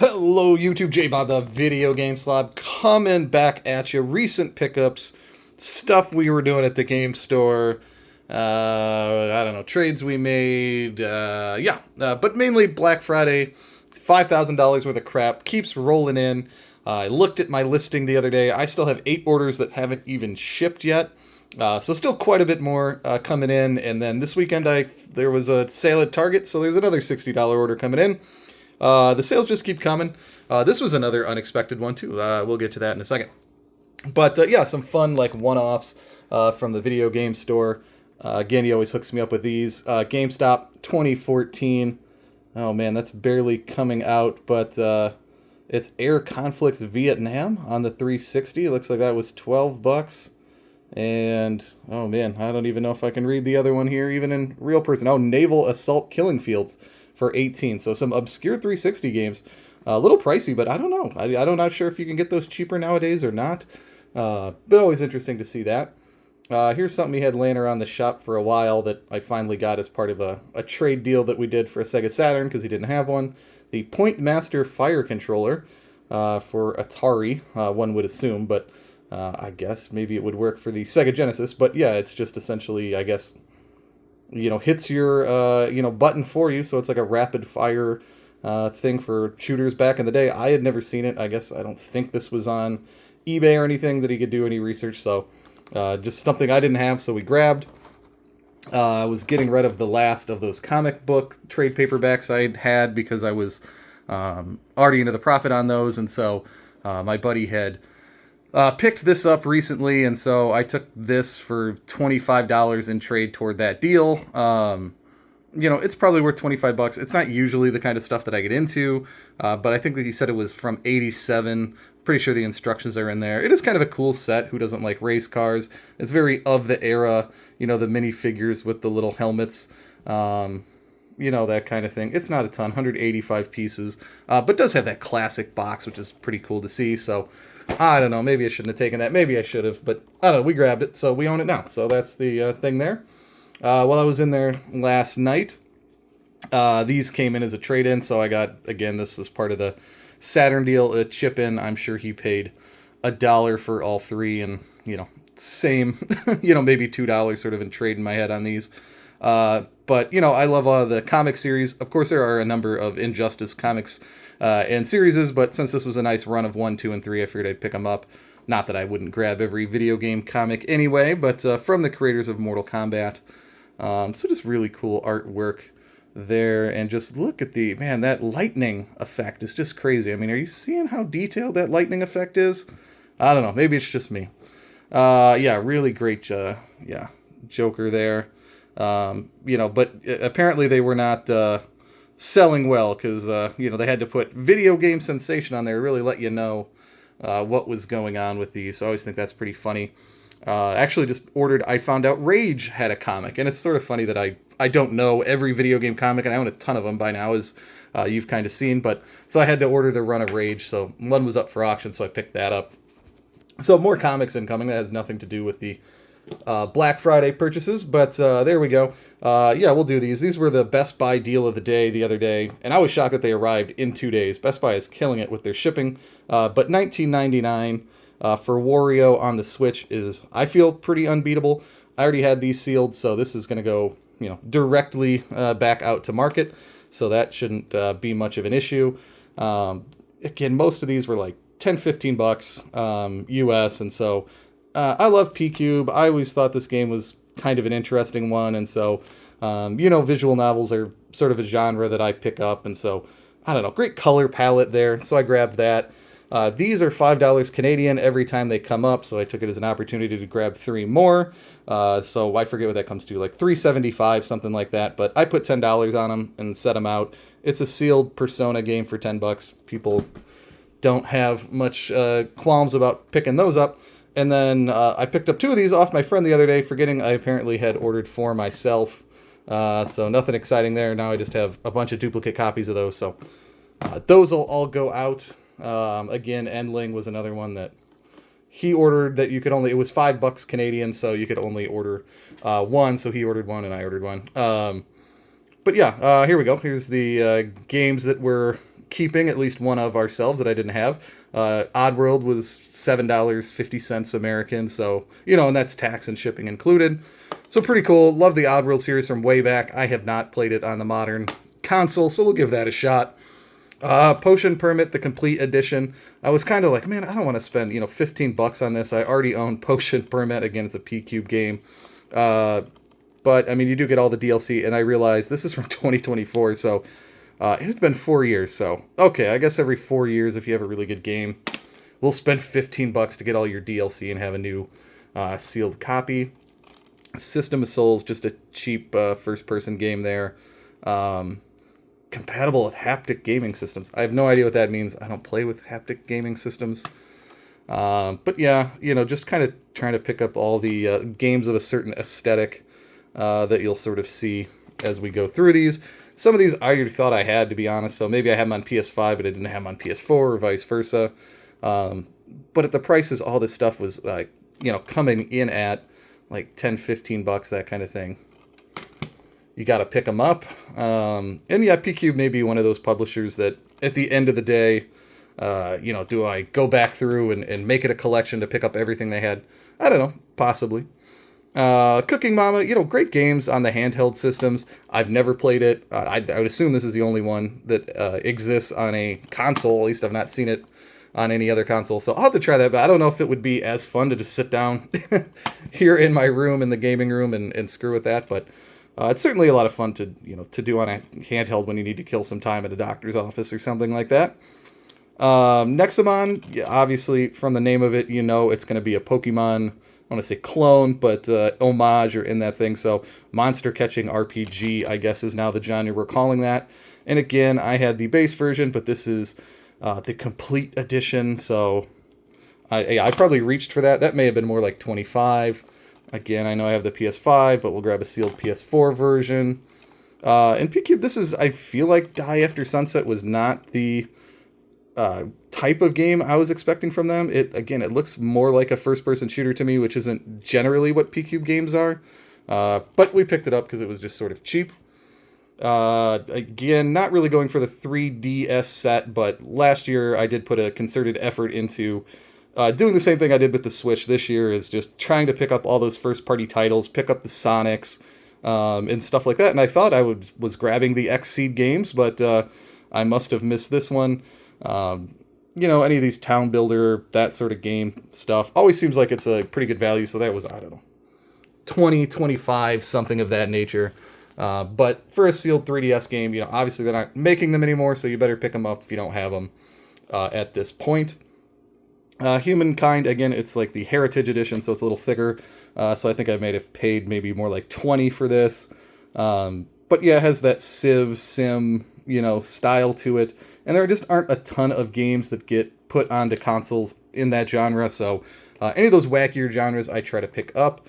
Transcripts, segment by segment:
Hello, YouTube. J Bob, the video game slob, coming back at you. Recent pickups, stuff we were doing at the game store. I don't know, trades we made. But mainly Black Friday. $5,000 worth of crap keeps rolling in. I looked at my listing the other day. I still have 8 orders that haven't even shipped yet. So still quite a bit more coming in. And then this weekend there was a sale at Target, so there's another $60 order coming in. The sales just keep coming. This was another unexpected one too. We'll get to that in a second. But some fun like one-offs from the video game store. Again, he always hooks me up with these. GameStop 2014. Oh man, that's barely coming out, but it's Air Conflicts Vietnam on the 360. It looks like that was $12. And oh man, I don't even know if I can read the other one here, even in real person. Oh, Naval Assault Killing Fields for 18. So some obscure 360 games. A little pricey, but I don't know. I'm not sure if you can get those cheaper nowadays or not. But always interesting to see that. Here's something he had laying around the shop for a while that I finally got as part of a trade deal that we did for a Sega Saturn because he didn't have one. The Point Master Fire Controller for Atari, one would assume, but I guess maybe it would work for the Sega Genesis. But yeah, it's just essentially, I guess, hits your, button for you. So it's like a rapid fire thing for shooters back in the day. I had never seen it. I don't think this was on eBay or anything that he could do any research. So just something I didn't have, so we grabbed. I was getting rid of the last of those comic book trade paperbacks I had because I was already into the profit on those. And so my buddy had picked this up recently, and so I took this for $25 in trade toward that deal. It's probably worth $25. It's not usually the kind of stuff that I get into, but I think that he said it was from '87. Pretty sure the instructions are in there. It is kind of a cool set. Who doesn't like race cars? It's very of the era, the minifigures with the little helmets, that kind of thing. It's not a ton, 185 pieces, but does have that classic box, which is pretty cool to see. So I don't know, maybe I shouldn't have taken that. Maybe I should have, but I don't know. We grabbed it, so we own it now. So that's the thing there. While I was in there last night, these came in as a trade-in, so I got, again, this is part of the Saturn deal, a chip-in. I'm sure he paid $1 for all three, and, same, maybe $2 sort of in trade in my head on these. But, I love the comic series. Of course, there are a number of Injustice comics and series, but since this was a nice run of 1, 2, and 3, I figured I'd pick them up. Not that I wouldn't grab every video game comic anyway, but from the creators of Mortal Kombat. So just really cool artwork there, and just look at that lightning effect is just crazy. I mean, are you seeing how detailed that lightning effect is? I don't know, maybe it's just me. Really great, Joker there. But apparently they were not selling well, because, they had to put video game sensation on there to really let you know what was going on with these. So I always think that's pretty funny. Actually just ordered, I found out Rage had a comic, and it's sort of funny that I don't know every video game comic, and I own a ton of them by now, as you've kind of seen, but so I had to order the run of Rage, so one was up for auction, so I picked that up. So more comics incoming. That has nothing to do with the Black Friday purchases, but there we go. We'll do these. These were the Best Buy deal of the day the other day, and I was shocked that they arrived in 2 days. Best Buy is killing it with their shipping, but $19.99 for Wario on the Switch is, I feel, pretty unbeatable. I already had these sealed, so this is going to go, directly back out to market, so that shouldn't be much of an issue. Again, most of these were like $10-15 US, and so I love P-Cube. I always thought this game was kind of an interesting one, and so, visual novels are sort of a genre that I pick up, and so, I don't know, great color palette there, so I grabbed that. These are $5 Canadian every time they come up, so I took it as an opportunity to grab 3 more. So I forget what that comes to, like $3.75, something like that. But I put $10 on them and set them out. It's a sealed Persona game for $10. People don't have much qualms about picking those up. And then I picked up 2 of these off my friend the other day, forgetting I apparently had ordered 4 myself. So nothing exciting there. Now I just have a bunch of duplicate copies of those. So those will all go out. Again, Endling was another one that he ordered that you could only, it was $5 Canadian, so you could only order one. So he ordered one and I ordered one. But yeah, here we go. Here's the games that were keeping at least one of ourselves that I didn't have. Oddworld was $7.50 American, so, and that's tax and shipping included. So pretty cool. Love the Oddworld series from way back. I have not played it on the modern console, so we'll give that a shot. Potion Permit, the complete edition. I was kind of like, man, I don't want to spend, $15 on this. I already own Potion Permit. Again, it's a P-Cube game. But, I mean, you do get all the DLC, and I realized this is from 2024, so it's been 4 years. So, okay, I guess every 4 years, if you have a really good game, we'll spend $15 to get all your DLC and have a new sealed copy. System of Souls, just a cheap first-person game there. Compatible with haptic gaming systems. I have no idea what that means. I don't play with haptic gaming systems. But yeah, just kind of trying to pick up all the games of a certain aesthetic that you'll sort of see as we go through these. Some of these I already thought I had, to be honest, so maybe I have them on PS5, but I didn't have them on PS4, or vice versa. But at the prices, all this stuff was like, coming in at like $10, $15, that kind of thing. You got to pick them up. And yeah, P-Cube may be one of those publishers that at the end of the day, do I go back through and make it a collection to pick up everything they had? I don't know, possibly. Cooking Mama, great games on the handheld systems. I've never played it. I would assume this is the only one that exists on a console. At least I've not seen it on any other console. So I'll have to try that, but I don't know if it would be as fun to just sit down here in my room, in the gaming room, and screw with that. But it's certainly a lot of fun to do on a handheld when you need to kill some time at a doctor's office or something like that. Nexomon, yeah, obviously from the name of it, it's going to be a Pokemon, I want to say clone, but homage or in that thing. So monster catching RPG, I guess, is now the genre we're calling that. And again, I had the base version, but this is the complete edition. So I probably reached for that. That may have been more like $25. Again, I know I have the PS5, but we'll grab a sealed PS4 version. And P-Cube, this is, I feel like Die After Sunset was not the type of game I was expecting from them. It looks more like a first-person shooter to me, which isn't generally what P-Cube games are. But we picked it up because it was just sort of cheap. Again, not really going for the 3DS set, but last year I did put a concerted effort into doing the same thing I did with the Switch this year, is just trying to pick up all those first-party titles, pick up the Sonics, and stuff like that. And I thought I was grabbing the Xseed games, but I must have missed this one. Any of these town builder, that sort of game stuff, always seems like it's a pretty good value. So that was, I don't know, 20, 25, something of that nature. But for a sealed 3DS game, obviously they're not making them anymore, so you better pick them up if you don't have them at this point. Humankind, again, it's like the Heritage Edition, so it's a little thicker. So I think I might have paid maybe more like 20 for this. But yeah, it has that Civ Sim, style to it. And there just aren't a ton of games that get put onto consoles in that genre. So any of those wackier genres I try to pick up.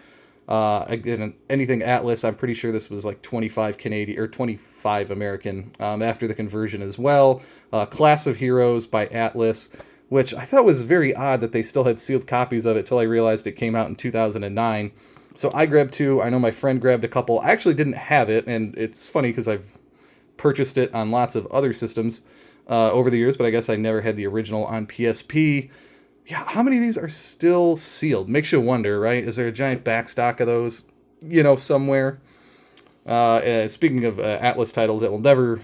Again, anything Atlas, I'm pretty sure this was like 25 Canadian or 25 American after the conversion as well. Class of Heroes by Atlas, which I thought was very odd that they still had sealed copies of it till I realized it came out in 2009. So I grabbed 2. I know my friend grabbed a couple. I actually didn't have it, and it's funny because I've purchased it on lots of other systems over the years, but I guess I never had the original on PSP. Yeah, how many of these are still sealed? Makes you wonder, right? Is there a giant backstock of those, somewhere? Speaking of Atlas titles that will never,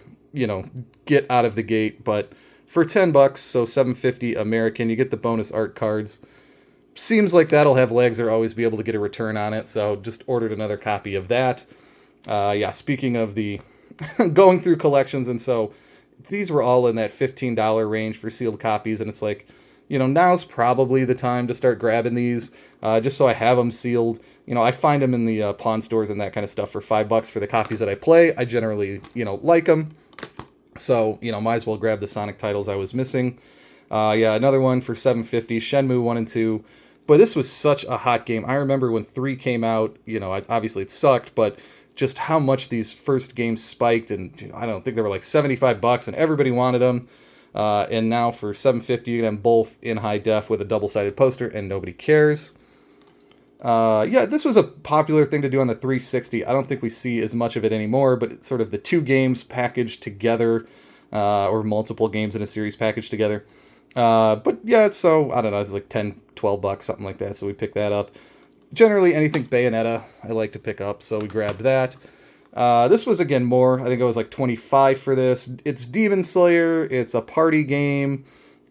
get out of the gate, but for $10, so $7.50 American, you get the bonus art cards. Seems like that'll have legs or always be able to get a return on it, so just ordered another copy of that. Speaking of the going through collections, and so these were all in that $15 range for sealed copies, and it's like, now's probably the time to start grabbing these, just so I have them sealed. I find them in the pawn stores and that kind of stuff for $5 for the copies that I play. I generally, like them. So, might as well grab the Sonic titles I was missing. Another one for $7.50, Shenmue 1 and 2. But this was such a hot game. I remember when 3 came out, obviously it sucked, but just how much these first games spiked, and I don't think they were like $75, and everybody wanted them. And now for $7.50, you get them both in high def with a double-sided poster, and nobody cares. This was a popular thing to do on the 360. I don't think we see as much of it anymore, but it's sort of the 2 games packaged together. or multiple games in a series packaged together. But yeah, so I don't know, it's like 10, 12 bucks, something like that. So we picked that up. Generally, anything Bayonetta I like to pick up, so we grabbed that. This was, again, more. I think it was like 25 for this. It's Demon Slayer. It's a party game.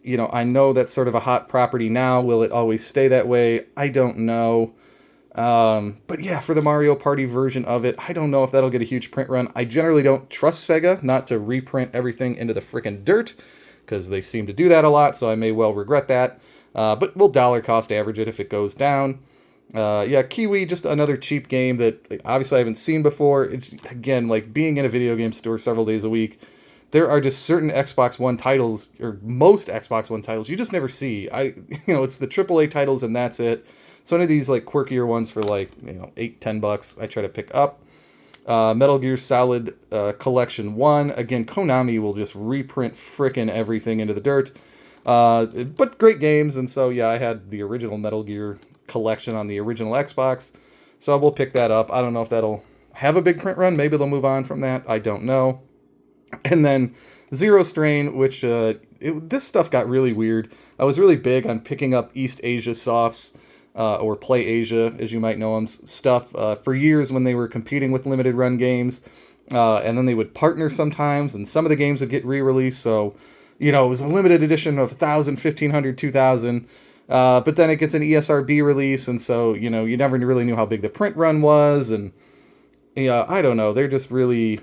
You know, I know that's sort of a hot property now. Will it always stay that way? I don't know. But yeah, for the Mario Party version of it, I don't know if that'll get a huge print run. I generally don't trust Sega not to reprint everything into the frickin' dirt, because they seem to do that a lot, so I may well regret that. But we'll dollar cost average it if it goes down. Yeah, Kiwi, just another cheap game that obviously I haven't seen before. It's, again, like being in a video game store several days a week, there are just certain Xbox One titles, or most Xbox One titles, you just never see. It's the AAA titles and that's it. So any of these like quirkier ones for like, $8, $10, I try to pick up. Metal Gear Solid Collection 1. Again, Konami will just reprint frickin' everything into the dirt. But great games, and so yeah, I had the original Metal Gear collection on the original Xbox, so we'll pick that up. I don't know if that'll have a big print run. Maybe they'll move on from that. I don't know. And then Zero Strain, which this stuff got really weird. I was really big on picking up East Asia Softs, or Play Asia, as you might know them, stuff for years when they were competing with limited run games, and then they would partner sometimes, and some of the games would get re-released, so, it was a limited edition of 1,000, 1,500, 2,000, but then it gets an ESRB release, and so, you never really knew how big the print run was, and, I don't know, they're just really,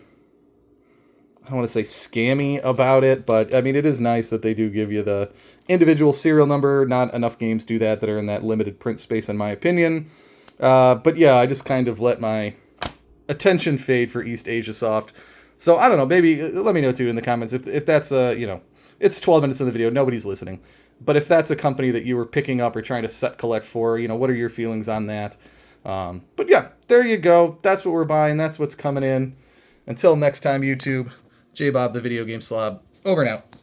I don't want to say scammy about it, but, I mean, it is nice that they do give you the individual serial number. Not enough games do that are in that limited print space, in my opinion. But yeah, I just kind of let my attention fade for East Asia Soft. So, I don't know, maybe, let me know, too, in the comments, if that's, it's 12 minutes in the video, nobody's listening. But if that's a company that you were picking up or trying to set collect for, what are your feelings on that? But yeah, there you go. That's what we're buying. That's what's coming in. Until next time, YouTube, J-Bob, the Video Game Slob, over and out.